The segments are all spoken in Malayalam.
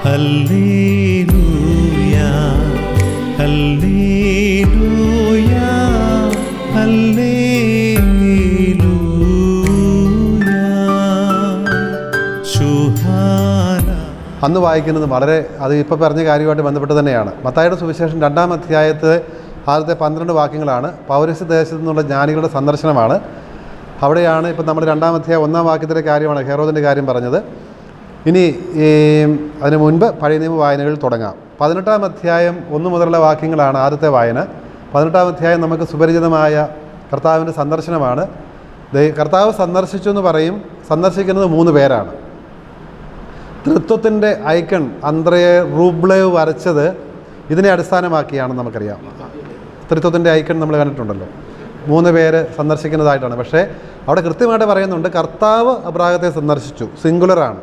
Hallelujah hallelujah hallelujah ശുഹാന. അന്ന് വായിക്കുന്നത് വളരെ അത് ഇപ്പോൾ പറഞ്ഞ കാര്യമായിട്ട് ബന്ധപ്പെട്ട് തന്നെയാണ്. മത്തായിയുടെ സുവിശേഷം 2-ാം അധ്യായത്തെ ആദ്യത്തെ 12 വാക്യങ്ങളാണ് പൗരസ്ത്യ ദേശത്തു നിന്നുള്ള ജ്ഞാനികളുടെ സന്ദർശനമാണ്. അവിടെയാണ് ഇപ്പം നമ്മൾ 2-ാം അധ്യായം 1-ാം വാക്യത്തിലെ കാര്യമാണ് ഹെറോദിൻ്റെ കാര്യം പറഞ്ഞത്. ഇനി അതിന് മുൻപ് പഴയ നിയമ വായനകൾ തുടങ്ങാം. 18-ാം അധ്യായം 1 മുതലുള്ള വാക്യങ്ങളാണ് ആദ്യത്തെ വായന. 18-ാം അധ്യായം നമുക്ക് സുപരിചിതമായ കർത്താവിൻ്റെ സന്ദർശനമാണ്. കർത്താവ് സന്ദർശിച്ചു എന്ന് പറയും. സന്ദർശിക്കുന്നത് 3 പേരാണ്. തൃത്വത്തിൻ്റെ ഐക്കൺ അന്ത്രേ റൂബ്ലേവ് വരച്ചത് ഇതിനെ അടിസ്ഥാനമാക്കിയാണെന്ന് നമുക്കറിയാം. തൃത്വത്തിൻ്റെ ഐക്കൺ നമ്മൾ കണ്ടിട്ടുണ്ടല്ലോ. 3 പേര് സന്ദർശിക്കുന്നതായിട്ടാണ്. പക്ഷേ അവിടെ കൃത്യമായിട്ട് പറയുന്നുണ്ട് കർത്താവ് അബ്രാഹത്തെ സന്ദർശിച്ചു, സിംഗുലറാണ്.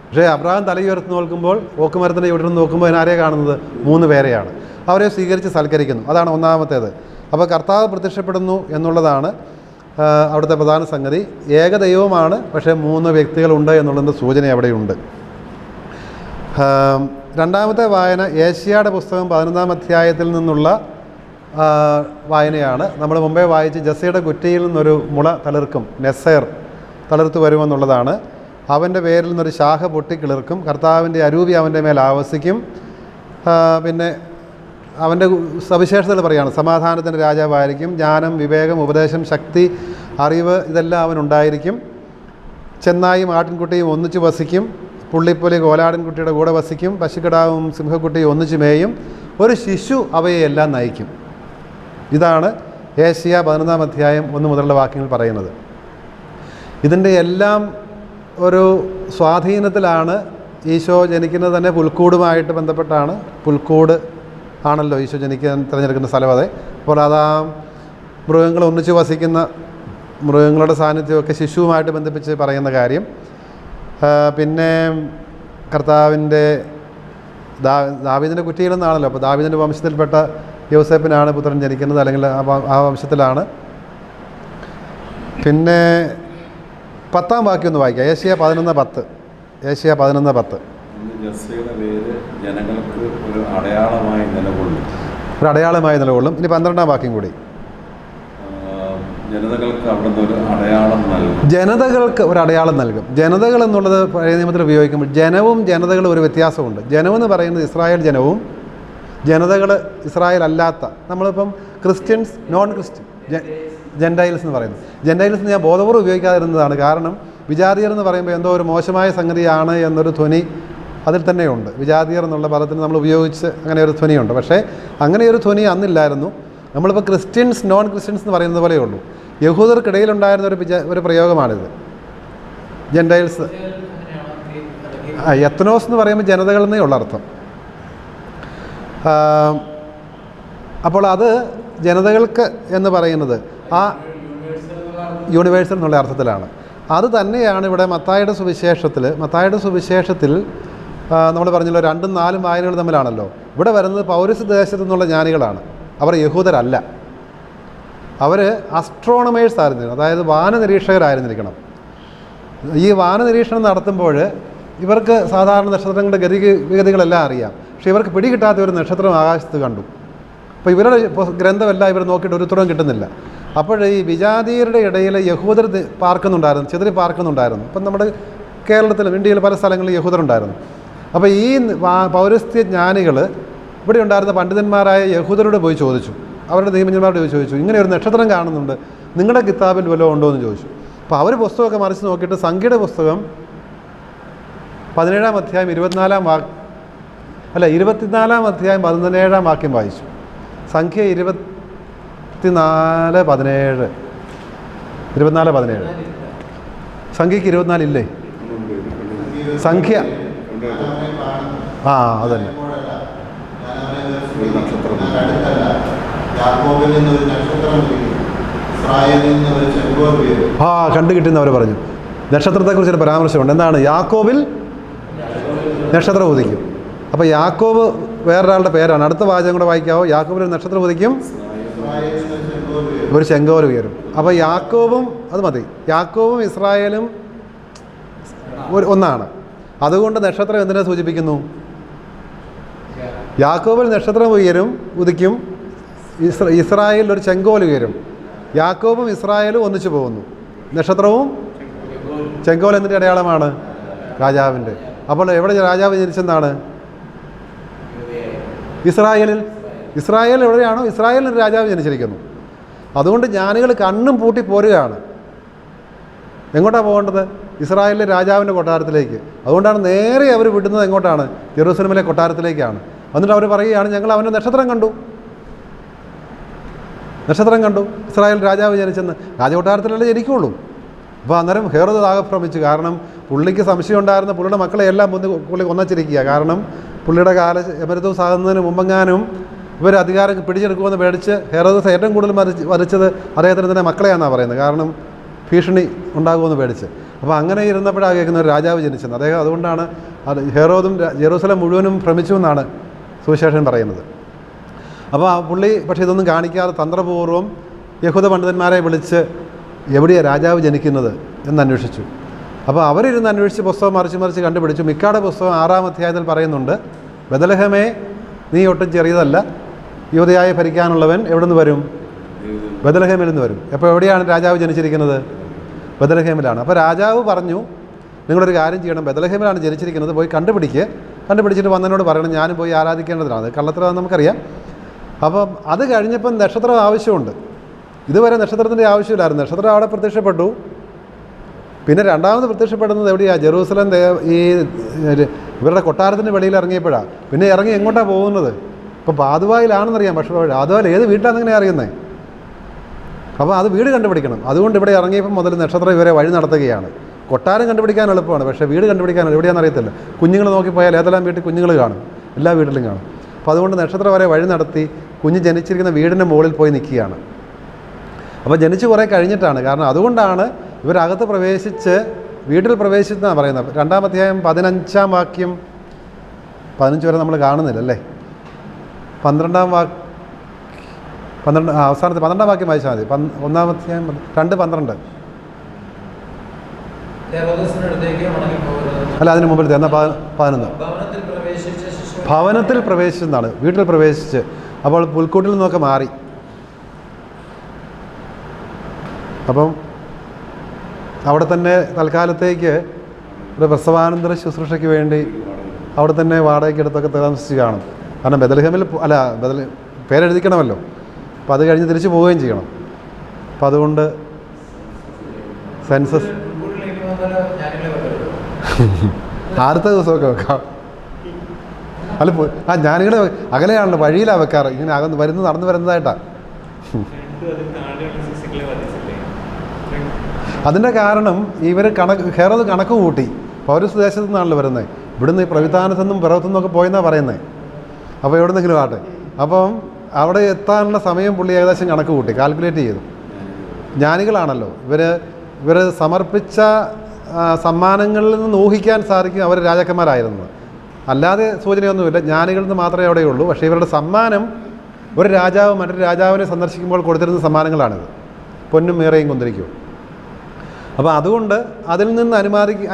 പക്ഷേ അബ്രാഹം തലയുയർത്തി നോക്കുമ്പോൾ ഓക്കുമരത്തിൻ്റെ ഇവിടെ നിന്ന് നോക്കുമ്പോൾ അതിനാരെയാണ് കാണുന്നത്? 3 പേരെയാണ്. അവരെ സ്വീകരിച്ച് സൽക്കരിക്കുന്നു. അതാണ് ഒന്നാമത്തേത്. അപ്പോൾ കർത്താവ് പ്രത്യക്ഷപ്പെടുന്നു എന്നുള്ളതാണ് അവിടുത്തെ പ്രധാന സംഗതി. ഏകദൈവമാണ്, പക്ഷേ 3 വ്യക്തികളുണ്ട് എന്നുള്ളതിൻ്റെ സൂചന അവിടെയുണ്ട്. 2-ാമത്തെ വായന ഏഷ്യായുടെ പുസ്തകം 11-ാം അധ്യായത്തിൽ നിന്നുള്ള വായനയാണ്. നമ്മൾ മുമ്പേ വായിച്ച് ജസ്സിയുടെ കുറ്റിയിൽ നിന്നൊരു മുള തളിർക്കും, നെസ്സേർ തളിർത്ത് വരുമെന്നുള്ളതാണ്. അവൻ്റെ പേരിൽ നിന്നൊരു ശാഖ പൊട്ടിക്കിളിർക്കും, കർത്താവിൻ്റെ അരൂപി അവൻ്റെ മേൽ ആവസിക്കും. പിന്നെ അവൻ്റെ സവിശേഷതകൾ പറയുകയാണ്. സമാധാനത്തിൻ്റെ രാജാവായിരിക്കും, ജ്ഞാനം, വിവേകം, ഉപദേശം, ശക്തി, അറിവ് ഇതെല്ലാം അവനുണ്ടായിരിക്കും. ചെന്നായും ആട്ടിൻകുട്ടിയും ഒന്നിച്ച് വസിക്കും, പുള്ളിപ്പുലി കോലാടിൻകുട്ടിയുടെ കൂടെ വസിക്കും, പശുക്കിടാവും സിംഹക്കുട്ടിയും ഒന്നിച്ച് മേയും, ഒരു ശിശു അവയെല്ലാം നയിക്കും. ഇതാണ് ഏഷ്യ 11-ാം അധ്യായം 1 മുതലുള്ള വാക്യങ്ങൾ പറയുന്നത്. ഇതിൻ്റെ എല്ലാം ഒരു സ്വാധീനത്തിലാണ് ഈശോ ജനിക്കുന്നത്. തന്നെ പുൽക്കൂടുമായിട്ട് ബന്ധപ്പെട്ടാണ്. പുൽക്കൂട് ആണല്ലോ ഈശോ ജനിക്കാൻ തിരഞ്ഞെടുക്കുന്ന സ്ഥലം. അതെ. അപ്പോൾ അതാ മൃഗങ്ങൾ ഒന്നിച്ച് വസിക്കുന്ന മൃഗങ്ങളുടെ സാന്നിധ്യമൊക്കെ ശിശുവുമായിട്ട് ബന്ധിപ്പിച്ച് പറയുന്ന കാര്യം. പിന്നെ കർത്താവിൻ്റെ ദാവീദിൻ്റെ കുറ്റിയിൽ നിന്നാണല്ലോ. അപ്പോൾ ദാവീദിൻ്റെ വംശത്തിൽപ്പെട്ട യോസേപ്പിനാണ് പുത്രൻ ജനിക്കുന്നത്, അല്ലെങ്കിൽ ആ വംശത്തിലാണ്. പിന്നെ 10-ാം വാക്യം ഒന്ന് വായിക്കാം. ഏഷ്യ 11:10. ഏഷ്യ 11:10. ജനങ്ങൾക്ക് ഒരു അടയാളമായി നിലകൊള്ളും. ഒരു അടയാളമായി നിലകൊള്ളും. ഇനി 12-ാം വാക്യം കൂടി. ജനതകൾക്ക് അവിടുന്ന് ഒരു അടയാളം നൽകും. ജനതകൾക്ക് ഒരു അടയാളം നൽകും. ജനതകൾ എന്നുള്ളത് പഴയ നിയമത്തിൽ ഉപയോഗിക്കുമ്പോൾ ജനവും ജനതകളും ഒരു വ്യത്യാസമുണ്ട്. ജനമെന്ന് പറയുന്നത് ഇസ്രായേൽ ജനവും, ജനതകൾ ഇസ്രായേൽ അല്ലാത്ത, നമ്മളിപ്പം ക്രിസ്ത്യൻസ്, നോൺ ക്രിസ്ത്യൻ, ജെൻഡൈൽസ് എന്ന് പറയുന്നത്. ജെൻഡൈൽസ് ഞാൻ ബോധപൂർവ്വം ഉപയോഗിക്കാതിരുന്നതാണ്. കാരണം വിജാതീയർ എന്ന് പറയുമ്പോൾ എന്തോ ഒരു മോശമായ സംഗതിയാണ് എന്നൊരു ധ്വനി അതിൽ തന്നെയുണ്ട്. വിജാതീയർ എന്നുള്ള പദത്തിന് നമ്മൾ ഉപയോഗിച്ച് അങ്ങനെ ഒരു ധ്വനിയുണ്ട്. പക്ഷേ അങ്ങനെ ഒരു ധ്വനി അന്നില്ലായിരുന്നു. നമ്മളിപ്പോൾ ക്രിസ്ത്യൻസ്, നോൺ ക്രിസ്ത്യൻസ് എന്ന് പറയുന്നത് പോലെയേ ഉള്ളൂ. യഹൂദർക്കിടയിലുണ്ടായിരുന്ന ഒരു പ്രയോഗമാണിത്. ജെൻഡൈൽസ്, എത്നോസ് എന്ന് പറയുമ്പോൾ ജനതകൾ എന്നേ ഉള്ള അർത്ഥം. അപ്പോൾ അത് ജനതകൾക്ക് എന്ന് പറയുന്നത് ആ യൂണിവേഴ്സൽ എന്നുള്ള അർത്ഥത്തിലാണ്. അത് തന്നെയാണ് ഇവിടെ മത്തായിയുടെ സുവിശേഷത്തിൽ നമ്മൾ പറഞ്ഞല്ലോ 2ഉം 4ഉം വായനകൾ തമ്മിലാണല്ലോ. ഇവിടെ വരുന്നത് പൗരസ്ത്യ ദേശത്തു നിന്നുള്ള ജ്ഞാനികളാണ്. അവർ യഹൂദരല്ല. അവർ അസ്ട്രോണമേഴ്സ് ആയിരുന്നിരിക്കണം, അതായത് വാനനിരീക്ഷകരായിരുന്നിരിക്കണം. ഈ വാനനിരീക്ഷണം നടത്തുമ്പോൾ ഇവർക്ക് സാധാരണ നക്ഷത്രങ്ങളുടെ ഗതികളെല്ലാം അറിയാം. പക്ഷേ ഇവർക്ക് പിടികിട്ടാത്ത ഒരു നക്ഷത്രം ആകാശത്ത് കണ്ടു. അപ്പോൾ ഇവരുടെ ഗ്രന്ഥമെല്ലാം ഇവർ നോക്കിയിട്ട് ഒരു ഉത്തരവും കിട്ടുന്നില്ല. അപ്പോൾ ഈ വിജാതീയരുടെ ഇടയിൽ യഹൂദർ പാർക്കുന്നുണ്ടായിരുന്നു, ചിതറി പാർക്കുന്നുണ്ടായിരുന്നു. ഇപ്പം നമ്മുടെ കേരളത്തിലും ഇന്ത്യയിൽ പല സ്ഥലങ്ങളിൽ യഹൂദരുണ്ടായിരുന്നു. അപ്പോൾ ഈ പൗരസ്ത്യ ജ്ഞാനികൾ ഇവിടെ ഉണ്ടായിരുന്ന പണ്ഡിതന്മാരായ യഹൂദരോട് പോയി ചോദിച്ചു, അവരുടെ നിയമജ്ഞന്മാരോട് പോയി ചോദിച്ചു, ഇങ്ങനെ ഒരു നക്ഷത്രം കാണുന്നുണ്ട്, നിങ്ങളുടെ കിതാബിൽ വല്ലതും ഉണ്ടോ എന്ന് ചോദിച്ചു. അപ്പോൾ അവർ പുസ്തകമൊക്കെ മറിച്ച് നോക്കിയിട്ട് സംഖ്യയുടെ പുസ്തകം 17-ാം അധ്യായം 24-ാം അധ്യായം 17-ാം വാക്യം വായിച്ചു. സംഖ്യ 24:17. സംഖ്യയ്ക്ക് 24 ഇല്ലേ? സംഖ്യ അതന്നെ. കണ്ടു കിട്ടുന്നവർ പറഞ്ഞു. നക്ഷത്രത്തെക്കുറിച്ചൊരു പരാമർശമുണ്ട്. എന്താണ്? യാക്കോബിൽ നക്ഷത്രം ഉദിക്കും. അപ്പോൾ യാക്കോബ് വേറൊരാളുടെ പേരാണ്. അടുത്ത വാചകം കൂടെ വായിക്കാവോ? യാക്കോബിൽ ഒരു നക്ഷത്രം ഉദിക്കും, ഒരു ചെങ്കോൽ ഉയരും. അപ്പോൾ യാക്കോബും, അത് മതി, യാക്കോബും ഇസ്രായേലും ഒന്നാണ്. അതുകൊണ്ട് നക്ഷത്രം എന്തിനെ സൂചിപ്പിക്കുന്നു? യാക്കോബിൽ നക്ഷത്രം ഉദിക്കും, ഇസ്രായേലിൽ ഒരു ചെങ്കോൽ ഉയരും. യാക്കോബും ഇസ്രായേലും ഒന്നിച്ചു പോകുന്നു. നക്ഷത്രവും ചെങ്കോൽ എന്തിൻ്റെ അടയാളമാണ്? രാജാവിൻ്റെ. അപ്പോൾ എവിടെ രാജാവ് ജനിച്ചെന്നാണ്? ഇസ്രായേൽ എവിടെയാണോ ഇസ്രായേലിൽ ഒരു രാജാവ് ജനിച്ചിരിക്കുന്നു. അതുകൊണ്ട് ജ്ഞാനികൾ കണ്ണും പൂട്ടി പോരുകയാണ്. എങ്ങോട്ടാണ് പോകേണ്ടത്? ഇസ്രായേലിലെ രാജാവിൻ്റെ കൊട്ടാരത്തിലേക്ക്. അതുകൊണ്ടാണ് നേരെ അവർ വിടുന്നത് എങ്ങോട്ടാണ്? ജെറൂസലമിലെ കൊട്ടാരത്തിലേക്കാണ്. എന്നിട്ട് അവർ പറയുകയാണ്, ഞങ്ങൾ അവൻ്റെ നക്ഷത്രം കണ്ടു, ഇസ്രായേൽ രാജാവ് ജനിച്ചെന്ന്. രാജകൊട്ടാരത്തിലല്ലേ ജനിക്കുള്ളൂ. അപ്പോൾ അന്നേരം ഹെറോദ് ആകെ ഭ്രമിച്ചു. കാരണം പുള്ളിക്ക് സംശയം ഉണ്ടായിരുന്ന പുള്ളിയുടെ മക്കളെ എല്ലാം പുള്ളി ഒന്നച്ചിരിക്കുക. കാരണം പുള്ളിയുടെ എമരത്വം ആകുന്നതിന് മുമ്പെങ്ങാനും ഇവർ അധികാരം പിടിച്ചെടുക്കുമെന്ന് പേടിച്ച് ഹെറോദസ് ഏറ്റവും കൂടുതൽ വരച്ചത് അദ്ദേഹത്തിന് തന്നെ മക്കളെയാണെന്നാണ് പറയുന്നത്. കാരണം ഭീഷണി ഉണ്ടാകുമെന്ന് പേടിച്ച്. അപ്പോൾ അങ്ങനെ ഇരുന്നപ്പോഴാണ് കേൾക്കുന്ന ഒരു രാജാവ് ജനിച്ചത്. അദ്ദേഹം അതുകൊണ്ടാണ് ഹെറോദും ജെറൂസലം മുഴുവനും ഭ്രമിച്ചു എന്നാണ് സുവിശേഷൻ പറയുന്നത്. അപ്പോൾ ആ പുള്ളി പക്ഷേ ഇതൊന്നും കാണിക്കാതെ തന്ത്രപൂർവ്വം യഹൂദ പണ്ഡിതന്മാരെ വിളിച്ച് എവിടെയാണ് രാജാവ് ജനിക്കുന്നത് എന്നന്വേഷിച്ചു. അപ്പോൾ അവരിരുന്ന് അന്വേഷിച്ച് പുസ്തകം മറിച്ച് കണ്ടുപിടിച്ചു. മിക്കാടെ പുസ്തകം 6-ാം അധ്യായത്തിൽ പറയുന്നുണ്ട്, ബെത്ലഹേമേ നീ ഒട്ടും ചെറിയതല്ല, യൂദയായെ ഭരിക്കാനുള്ളവൻ എവിടെ നിന്ന് വരും? ബെത്ലഹേമിൽ നിന്ന് വരും. അപ്പോൾ എവിടെയാണ് രാജാവ് ജനിച്ചിരിക്കുന്നത്? ബെത്ലഹേമിലാണ്. അപ്പോൾ രാജാവ് പറഞ്ഞു, നിങ്ങളൊരു കാര്യം ചെയ്യണം, ബെത്ലഹേമിലാണ് ജനിച്ചിരിക്കുന്നത്, പോയി കണ്ടുപിടിച്ചിട്ട് വന്നതിനോട് പറയണം, ഞാനും പോയി ആരാധിക്കേണ്ടതിനാണ്. കള്ളത്തരം നമുക്കറിയാം. അപ്പം അത് കഴിഞ്ഞപ്പം നക്ഷത്രം ആവശ്യമുണ്ട്. ഇതുവരെ നക്ഷത്രത്തിൻ്റെ ആവശ്യമില്ലായിരുന്നു. നക്ഷത്രം അവിടെ പ്രത്യക്ഷപ്പെട്ടു. പിന്നെ രണ്ടാമത് പ്രത്യക്ഷപ്പെടുന്നത് എവിടെയാണ്? ജെറൂസലം ഈ ഇവരുടെ കൊട്ടാരത്തിൻ്റെ വെളിയിൽ ഇറങ്ങിയപ്പോഴാണ്. പിന്നെ ഇറങ്ങി എങ്ങോട്ടാണ് പോകുന്നത്? ഇപ്പോൾ പാതുവായിലാണെന്നറിയാം, പക്ഷേ പാതുവായിൽ ഏത് വീട്ടിലാണെന്നിങ്ങനെ അറിയുന്നത്. അപ്പോൾ അത് വീട് കണ്ടുപിടിക്കണം. അതുകൊണ്ട് ഇവിടെ ഇറങ്ങിയപ്പം മുതൽ നക്ഷത്രം ഇവരെ വഴി നടത്തുകയാണ്. കൊട്ടാരം കണ്ടുപിടിക്കാൻ എളുപ്പമാണ്, പക്ഷേ വീട് കണ്ടുപിടിക്കാൻ എവിടെയാണെന്ന് അറിയത്തില്ല. കുഞ്ഞുങ്ങൾ നോക്കിപ്പോയാൽ ഏതെല്ലാം വീട്ടിൽ കുഞ്ഞുങ്ങൾ കാണും, എല്ലാ വീട്ടിലും കാണും. അപ്പോൾ അതുകൊണ്ട് നക്ഷത്രം വരെ വഴി നടത്തി കുഞ്ഞ് ജനിച്ചിരിക്കുന്ന വീടിൻ്റെ മുകളിൽ പോയി നിൽക്കുകയാണ്. അപ്പോൾ ജനിച്ച് കുറേ കഴിഞ്ഞിട്ടാണ്. കാരണം അതുകൊണ്ടാണ് ഇവരകത്ത് പ്രവേശിച്ച് വീട്ടിൽ പ്രവേശിച്ചെന്നാണ് പറയുന്നത്. 2-ാം അധ്യായം 15-ാം വാക്യം 15 വരെ നമ്മൾ കാണുന്നില്ല അല്ലേ? 12-ാം അവസാനത്തെ 12-ാം വാക്യം വായിച്ചാൽ മതി. 1-ാം അധ്യായം 2:12. അല്ല, അതിന് മുമ്പിൽ എന്നാൽ 11. ഭവനത്തിൽ പ്രവേശിച്ചെന്നാണ്, വീട്ടിൽ പ്രവേശിച്ച്. അപ്പോൾ പുൽക്കൂട്ടിൽ നിന്നൊക്കെ മാറി. അപ്പം അവിടെ തന്നെ തൽക്കാലത്തേക്ക് ഒരു പ്രസവാനന്തര ശുശ്രൂഷയ്ക്ക് വേണ്ടി അവിടെ തന്നെ വാടകയ്ക്ക് എടുത്തൊക്കെ താമസിച്ച് കാണും. കാരണം ബെത്ലഹേമിൽ പേരെഴുതിക്കണമല്ലോ. അപ്പോൾ അത് കഴിഞ്ഞ് തിരിച്ചു പോവുകയും ചെയ്യണം. അപ്പം അതുകൊണ്ട് സെൻസസ് ആദ്യത്തെ ദിവസമൊക്കെ വെക്കാം. അല്ല, ഞാനിങ്ങനെ അകലെയാണല്ലോ, വഴിയിലാണ് വെക്കാറ്. ഇങ്ങനെ നടന്നു വരുന്നതായിട്ടാണ്. അതിൻ്റെ കാരണം ഹെറോദ് കണക്ക് കൂട്ടി. പൗരസ് ദേശത്തു നിന്നാണല്ലോ വരുന്നത്. ഇവിടുന്ന് ഈ പ്രവിധാനത്തു നിന്നും പിറവത്തു നിന്നൊക്കെ പോയെന്നാണ് പറയുന്നത്. അപ്പോൾ എവിടെന്നെങ്കിലും ആട്ടെ. അപ്പം അവിടെ എത്താനുള്ള സമയം പുള്ളി ഏകദേശം കണക്ക് കൂട്ടി, കാൽക്കുലേറ്റ് ചെയ്തു. ജ്ഞാനികളാണല്ലോ ഇവർ സമർപ്പിച്ച സമ്മാനങ്ങളിൽ നിന്ന് ഊഹിക്കാൻ സാധിക്കും അവർ രാജാക്കന്മാരായിരുന്നത്. അല്ലാതെ സൂചനയൊന്നുമില്ല, ജ്ഞാനികളിൽ നിന്ന് മാത്രമേ അവിടെയുള്ളൂ. പക്ഷേ ഇവരുടെ സമ്മാനം ഒരു രാജാവ് മറ്റൊരു രാജാവിനെ സന്ദർശിക്കുമ്പോൾ കൊടുത്തിരുന്ന സമ്മാനങ്ങളാണിത്. പൊന്നും മീറയും കുന്തിരിക്കും. അപ്പോൾ അതുകൊണ്ട് അതിൽ നിന്ന്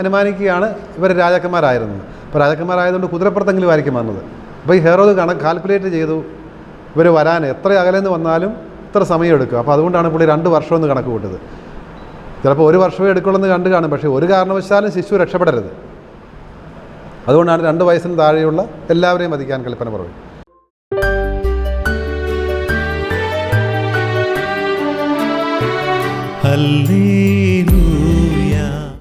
അനുമാനിക്കുകയാണ് ഇവർ രാജാക്കന്മാരായിരുന്നത്. അപ്പോൾ രാജാക്കന്മാരായതുകൊണ്ട് കുതിരപ്പുറത്തെങ്കിലും ആയിരിക്കും വന്നത്. അപ്പോൾ ഈ ഹെറോദ് കാൽക്കുലേറ്റ് ചെയ്തു, ഇവർ വരാൻ എത്ര അകലെന്ന് വന്നാലും ഇത്ര സമയം എടുക്കും. അപ്പോൾ അതുകൊണ്ടാണ് പുള്ളി 2 വർഷമെന്ന് കണക്ക് കൂട്ടത്. ചിലപ്പോൾ 1 വർഷമേ എടുക്കുള്ളെന്ന് കണ്ടു കാണും. പക്ഷേ ഒരു കാരണവശാലും ശിശു രക്ഷപ്പെടരുത്. അതുകൊണ്ടാണ് 2 വയസ്സിന് താഴെയുള്ള എല്ലാവരെയും വധിക്കാൻ കൽപ്പന പറയും. ഹല്ലേലൂയ.